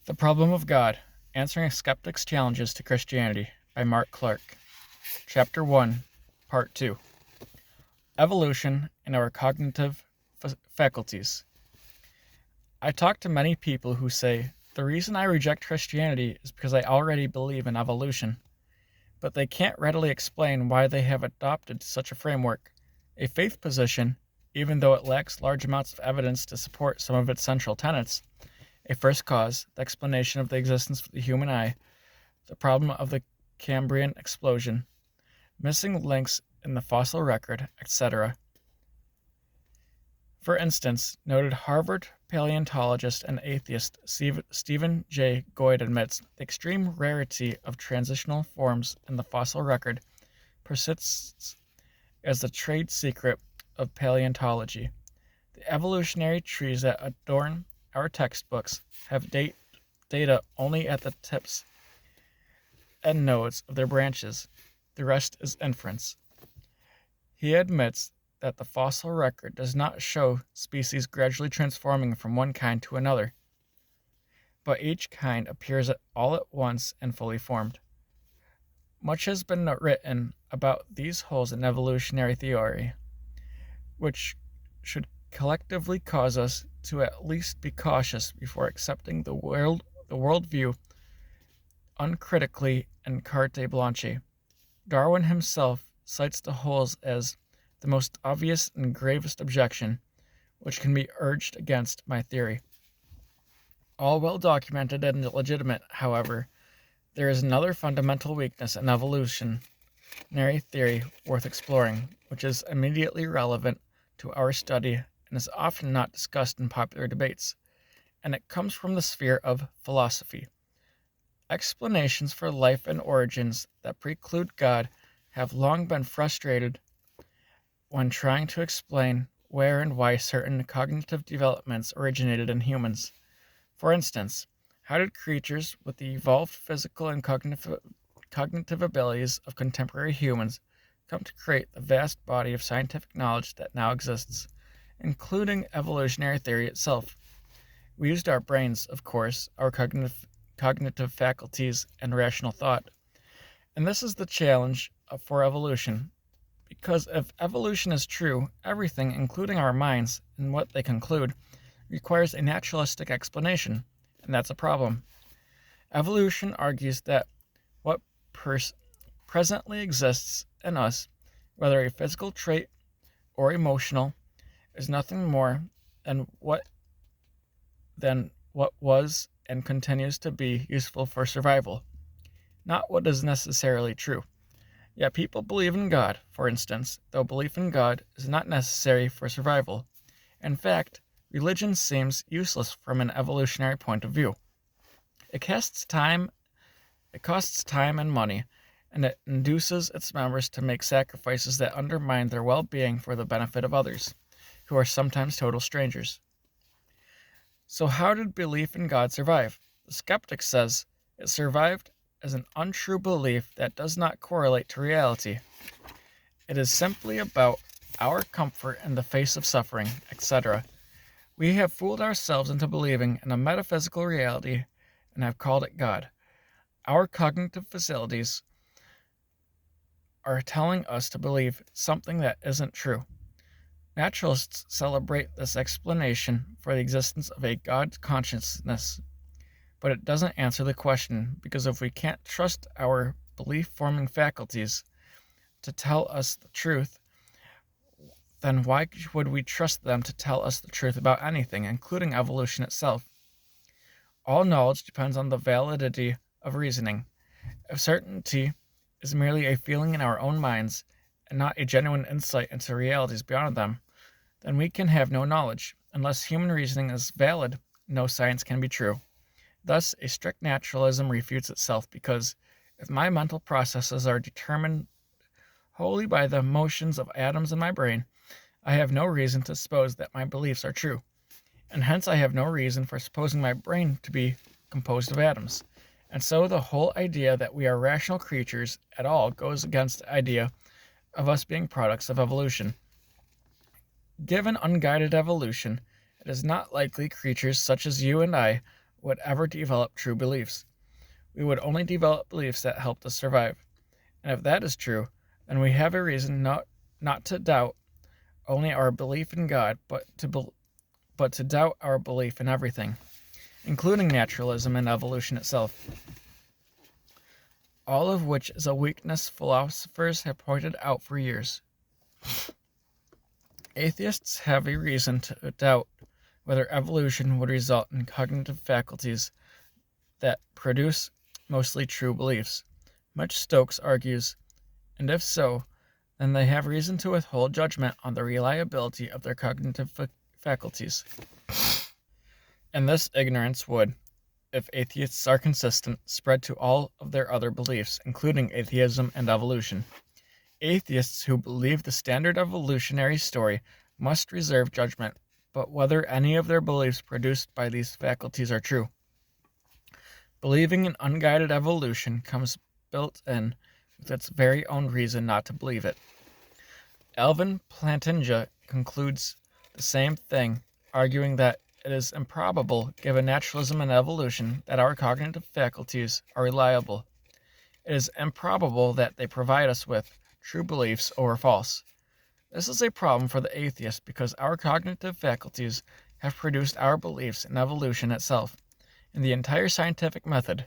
The Problem of God: Answering a Skeptic's Challenges to Christianity by Mark Clark. Chapter 1, Part 2. Evolution and Our Cognitive Faculties. I talk to many people who say, the reason I reject Christianity is because I already believe in evolution. But they can't readily explain why they have adopted such a framework, a faith position, even though it lacks large amounts of evidence to support some of its central tenets. A first cause, the explanation of the existence of the human eye, the problem of the Cambrian explosion, missing links in the fossil record, etc. For instance, noted Harvard paleontologist and atheist Stephen J. Goyd admits the extreme rarity of transitional forms in the fossil record persists as the trade secret of paleontology. The evolutionary trees that adorn our textbooks have data only at the tips and nodes of their branches. The rest is inference. He admits that the fossil record does not show species gradually transforming from one kind to another, but each kind appears all at once and fully formed. Much has been written about these holes in evolutionary theory, which should collectively cause us to at least be cautious before accepting the worldview uncritically and carte blanche. Darwin himself cites the holes as the most obvious and gravest objection which can be urged against my theory. All well documented and legitimate, however, there is another fundamental weakness in evolutionary theory worth exploring, which is immediately relevant to our study and is often not discussed in popular debates, and it comes from the sphere of philosophy. Explanations for life and origins that preclude God have long been frustrated when trying to explain where and why certain cognitive developments originated in humans. For instance, how did creatures with the evolved physical and cognitive abilities of contemporary humans come to create the vast body of scientific knowledge that now exists, including evolutionary theory itself? We used our brains, of course, our cognitive faculties, and rational thought. And this is the challenge for evolution, because if evolution is true, everything, including our minds and what they conclude, requires a naturalistic explanation, and that's a problem. Evolution argues that what presently exists in us, whether a physical trait or emotional, is nothing more than what was and continues to be useful for survival, not what is necessarily true. Yet people believe in God, for instance, though belief in God is not necessary for survival. In fact, religion seems useless from an evolutionary point of view. It costs time and money, and it induces its members to make sacrifices that undermine their well-being for the benefit of others, who are sometimes total strangers. So how did belief in God survive? The skeptic says it survived as an untrue belief that does not correlate to reality. It is simply about our comfort in the face of suffering, etc. We have fooled ourselves into believing in a metaphysical reality and have called it God. Our cognitive facilities are telling us to believe something that isn't true. Naturalists celebrate this explanation for the existence of a God consciousness, but it doesn't answer the question, because if we can't trust our belief-forming faculties to tell us the truth, then why would we trust them to tell us the truth about anything, including evolution itself? All knowledge depends on the validity of reasoning. If certainty is merely a feeling in our own minds, and not a genuine insight into realities beyond them, then we can have no knowledge. Unless human reasoning is valid, no science can be true. Thus, a strict naturalism refutes itself, because if my mental processes are determined wholly by the motions of atoms in my brain, I have no reason to suppose that my beliefs are true, and hence I have no reason for supposing my brain to be composed of atoms. And so the whole idea that we are rational creatures at all goes against the idea of us being products of evolution. Given unguided evolution, it is not likely creatures such as you and I would ever develop true beliefs. We would only develop beliefs that helped us survive. And if that is true, then we have a reason not to doubt only our belief in God, but to doubt our belief in everything, including naturalism and evolution itself. All of which is a weakness philosophers have pointed out for years. Atheists have a reason to doubt whether evolution would result in cognitive faculties that produce mostly true beliefs. Much Stokes argues, and if so, then they have reason to withhold judgment on the reliability of their cognitive faculties. And this ignorance would, if atheists are consistent, spread to all of their other beliefs, including atheism and evolution. Atheists who believe the standard evolutionary story must reserve judgment, but whether any of their beliefs produced by these faculties are true. Believing in unguided evolution comes built in with its very own reason not to believe it. Alvin Plantinga concludes the same thing, arguing that it is improbable, given naturalism and evolution, that our cognitive faculties are reliable. It is improbable that they provide us with true beliefs or false. This is a problem for the atheist because our cognitive faculties have produced our beliefs in evolution itself, in the entire scientific method.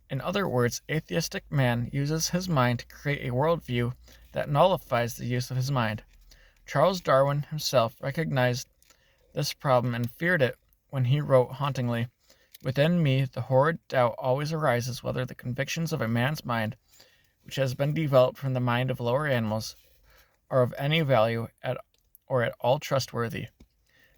In other words, atheistic man uses his mind to create a worldview that nullifies the use of his mind. Charles Darwin himself recognized this problem and feared it when he wrote hauntingly, "Within me the horrid doubt always arises whether the convictions of a man's mind, which has been developed from the mind of lower animals, are of any value or at all trustworthy."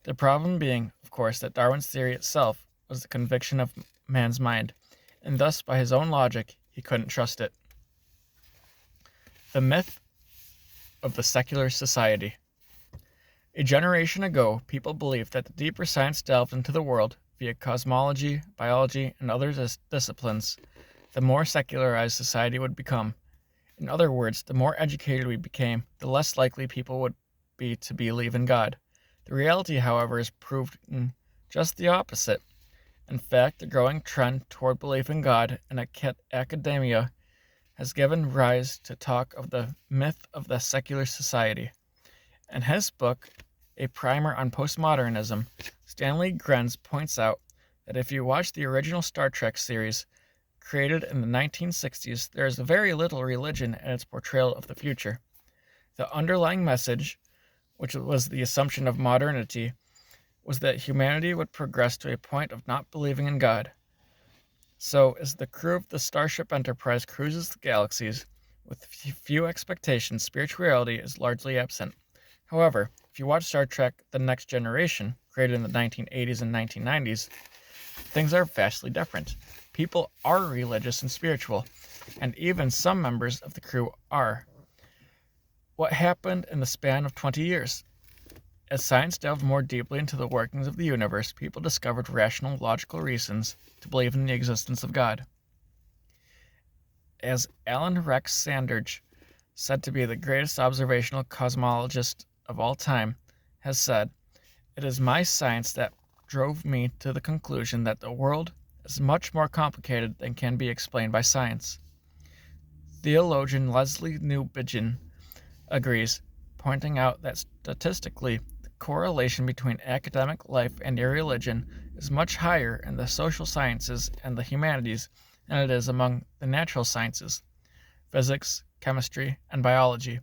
The problem being, of course, that Darwin's theory itself was the conviction of man's mind, and thus by his own logic he couldn't trust it. The myth of the secular society. A generation ago, people believed that the deeper science delved into the world, via cosmology, biology, and other disciplines, the more secularized society would become. In other words, the more educated we became, the less likely people would be to believe in God. The reality, however, is proved just the opposite. In fact, the growing trend toward belief in God in academia has given rise to talk of the myth of the secular society. In his book, A Primer on Postmodernism, Stanley Grenz points out that if you watch the original Star Trek series, created in the 1960s, there is very little religion in its portrayal of the future. The underlying message, which was the assumption of modernity, was that humanity would progress to a point of not believing in God. So, as the crew of the Starship Enterprise cruises the galaxies, with few expectations, spirituality is largely absent. However, if you watch Star Trek The Next Generation, created in the 1980s and 1990s, things are vastly different. People are religious and spiritual, and even some members of the crew are. What happened in the span of 20 years? As science delved more deeply into the workings of the universe, people discovered rational, logical reasons to believe in the existence of God. As Alan Rex Sandridge, said to be the greatest observational cosmologist of all time, has said, "It is my science that drove me to the conclusion that the world is much more complicated than can be explained by science." Theologian Leslie Newbigin agrees, pointing out that statistically, the correlation between academic life and your religion is much higher in the social sciences and the humanities than it is among the natural sciences, physics, chemistry, and biology.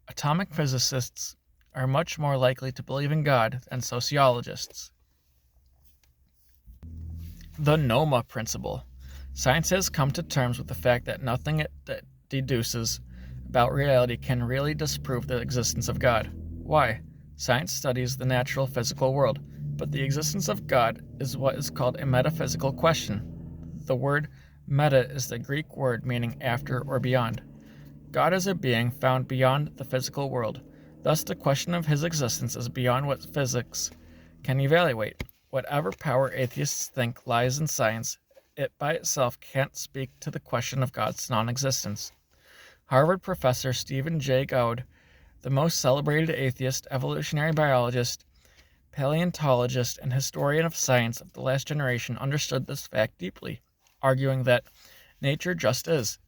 Atomic physicists are much more likely to believe in God than sociologists. The NOMA principle. Science has come to terms with the fact that nothing it deduces about reality can really disprove the existence of God. Why? Science studies the natural physical world, but the existence of God is what is called a metaphysical question. The word meta is the Greek word meaning after or beyond. God is a being found beyond the physical world. Thus, the question of his existence is beyond what physics can evaluate. Whatever power atheists think lies in science, it by itself can't speak to the question of God's non-existence. Harvard professor Stephen Jay Gould, the most celebrated atheist evolutionary biologist, paleontologist and historian of science of the last generation understood this fact deeply, arguing that nature just is,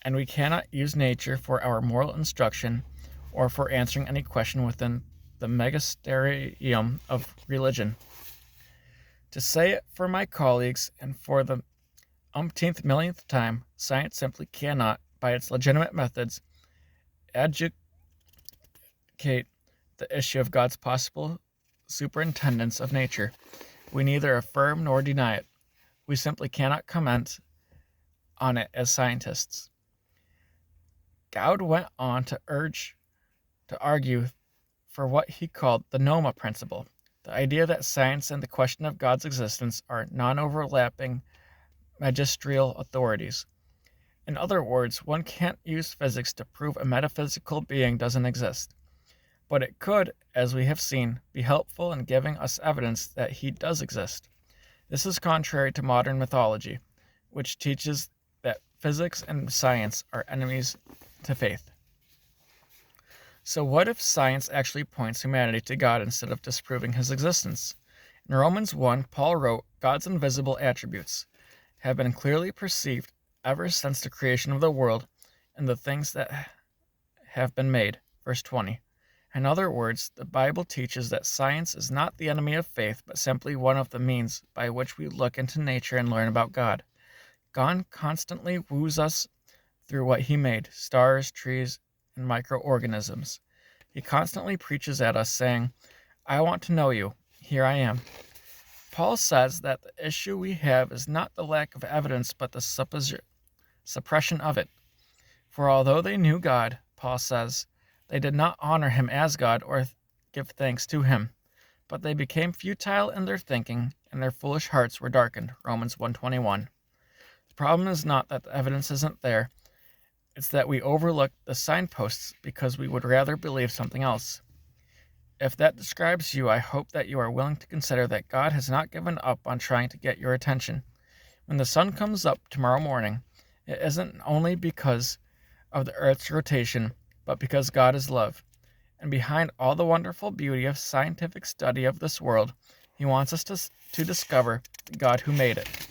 and we cannot use nature for our moral instruction or for answering any question within the magisterium of religion. To say it for my colleagues and for the umpteenth millionth time, science simply cannot, by its legitimate methods, adjudicate the issue of God's possible superintendence of nature. We neither affirm nor deny it. We simply cannot comment on it as scientists. Gauss went on to argue for what he called the Noma principle, the idea that science and the question of God's existence are non-overlapping magisterial authorities. In other words, one can't use physics to prove a metaphysical being doesn't exist, but it could, as we have seen, be helpful in giving us evidence that he does exist. This is contrary to modern mythology, which teaches that physics and science are enemies to faith. So what if science actually points humanity to God instead of disproving his existence? In Romans 1, Paul wrote, God's invisible attributes have been clearly perceived ever since the creation of the world and the things that have been made. Verse 20. In other words, the Bible teaches that science is not the enemy of faith, but simply one of the means by which we look into nature and learn about God. God constantly woos us through what he made, stars, trees, and microorganisms. He constantly preaches at us saying, I want to know you. Here I am. Paul says that the issue we have is not the lack of evidence, but the suppression of it. For although they knew God, Paul says, they did not honor him as God or give thanks to him, but they became futile in their thinking, and their foolish hearts were darkened. Romans 1:21. The problem is not that the evidence isn't there, it's that we overlook the signposts because we would rather believe something else. If that describes you, I hope that you are willing to consider that God has not given up on trying to get your attention. When the sun comes up tomorrow morning, it isn't only because of the earth's rotation, but because God is love. And behind all the wonderful beauty of scientific study of this world, he wants us to discover the God who made it.